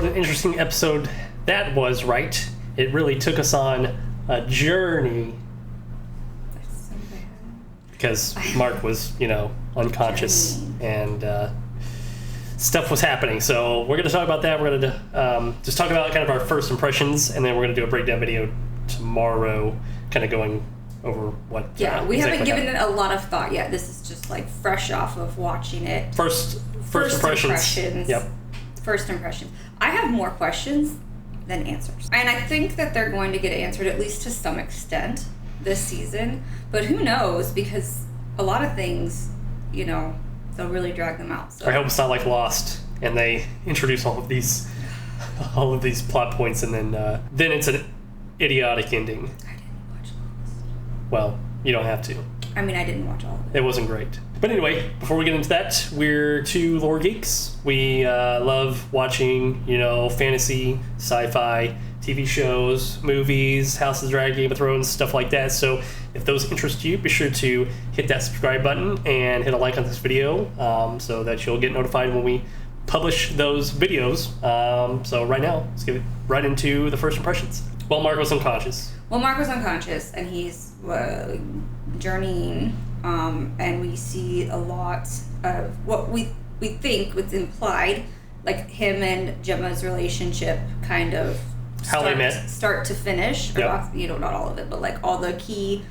an interesting episode that was, right? It really took us on a journey. That's so bad. Because Mark was, unconscious and stuff was happening. So we're going to talk about that. We're going to just talk about kind of our first impressions, and then we're going to do a breakdown video tomorrow, kind of going over what. Yeah, we haven't given it a lot of thought yet. This is just like fresh off of watching it. First impressions. Yep. First impressions. I have more questions than answers. And I think that they're going to get answered, at least to some extent, this season. But who knows? Because a lot of things, they'll really drag them out. So. I hope it's not like Lost, and they introduce all of these plot points, and then it's an idiotic ending. I didn't watch Lost. Well, you don't have to. I mean, I didn't watch all of it. It wasn't great. But anyway, before we get into that, we're two lore geeks. We love watching, fantasy, sci-fi, TV shows, movies, House of the Dragon, Game of Thrones, stuff like that. So if those interest you, be sure to hit that subscribe button and hit a like on this video so that you'll get notified when we publish those videos. So right now, let's get right into the first impressions. Well, Mark was unconscious. And he's journeying, and we see a lot of what we think was implied, like him and Gemma's relationship kind of how they met, start to finish. Yep. Not all of it, but like all the key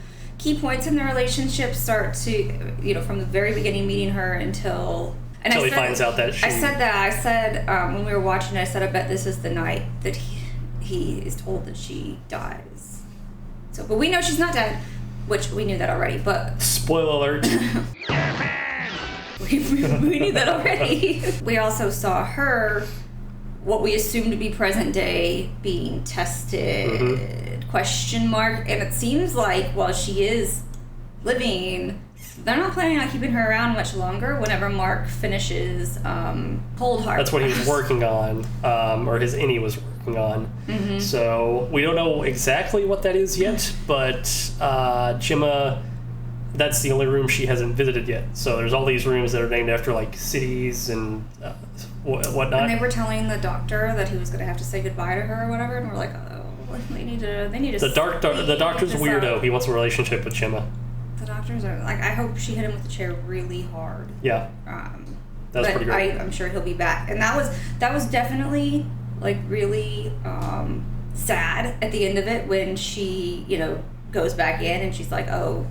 points in the relationship start to, from the very beginning, meeting her until he finds out that she... I said when we were watching it, I said, I bet this is the night that he is told that she dies. So, but we know she's not dead, which we knew that already, but... Spoiler alert. we knew that already. We also saw her, what we assume to be present day, being tested, question mark, and it seems like while she is living, they're not planning on keeping her around much longer whenever Mark finishes Cold Heart. That's what he was working on, or his innie was working on. Mm-hmm. So we don't know exactly what that is yet, but Gemma, that's the only room she hasn't visited yet. So there's all these rooms that are named after like cities and whatnot. And they were telling the doctor that he was going to have to say goodbye to her or whatever, and we're like, oh, they need to. The doctor's a weirdo. Out. He wants a relationship with Gemma. The doctors are like, I hope she hit him with the chair really hard. Yeah. That was pretty great. I'm sure he'll be back, and that was definitely like really sad at the end of it when she goes back in and she's like, oh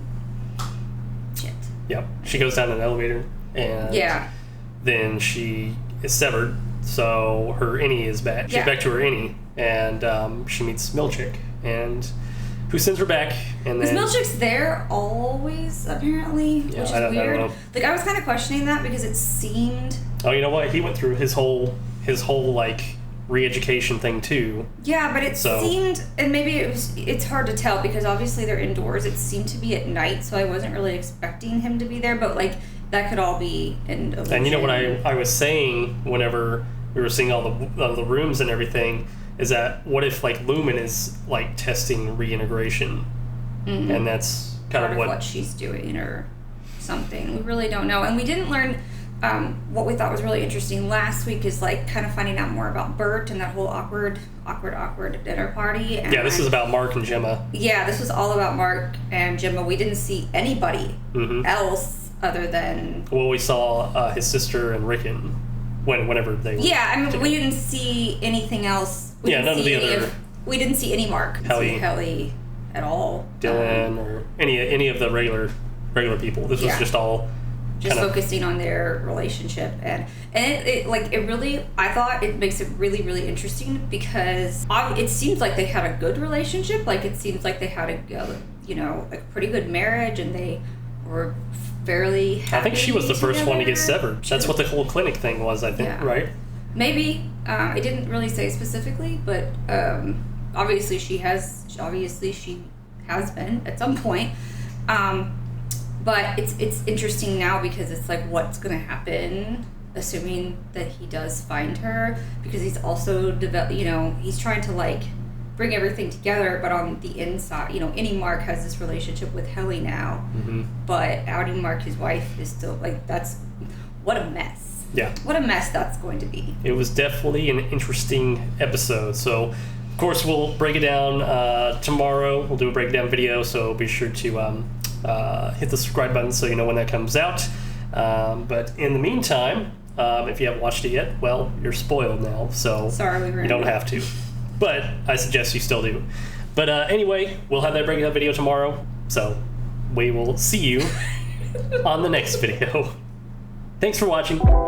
shit. Yep. She goes down an elevator and then she is severed, so her innie is back. She's back to her innie, and she meets Milchik, and who sends her back. And then Milchik's there always, apparently, which is weird. I don't know. Like, I was kind of questioning that because it seemed... Oh, you know what? He went through his whole like re-education thing too. Yeah, but it seemed, and maybe it's hard to tell because obviously they're indoors. It seemed to be at night, so I wasn't really expecting him to be there, but like that could all be an illusion. And you know what I was saying whenever we were seeing all the rooms and everything is that what if like Lumon is like testing reintegration, and that's kind of what she's doing or something. We really don't know, and we didn't learn. What we thought was really interesting last week is like kind of finding out more about Bert and that whole awkward dinner party. And this is about Mark and Gemma. Yeah, this was all about Mark and Gemma. We didn't see anybody else other than... Well, we saw his sister and Rickon whenever they were... Yeah, I mean, we didn't see anything else. None of the other... We didn't see any Mark. Helly at all. Dylan or any of the regular people. This was just all... Just focusing on their relationship, and it really, I thought it makes it really, really interesting because it seems like they had a good relationship. Like it seems like they had a pretty good marriage, and they were fairly happy. I think she was the first one to get severed. That's what the whole clinic thing was. I think, right? Maybe it didn't really say specifically, but obviously she has been at some point. But it's interesting now because it's like what's going to happen, assuming that he does find her, because he's also he's trying to like bring everything together, but on the inside, Innie Mark has this relationship with Helly now, but outing Mark, his wife, is still like, that's what a mess. Yeah. What a mess that's going to be. It was definitely an interesting episode. So, of course, we'll break it down tomorrow. We'll do a breakdown video, so be sure to hit the subscribe button so you know when that comes out. But in the meantime, if you haven't watched it yet, well, you're spoiled now. So sorry, you don't have to. But I suggest you still do. But anyway, we'll have that breakdown video tomorrow. So we will see you on the next video. Thanks for watching.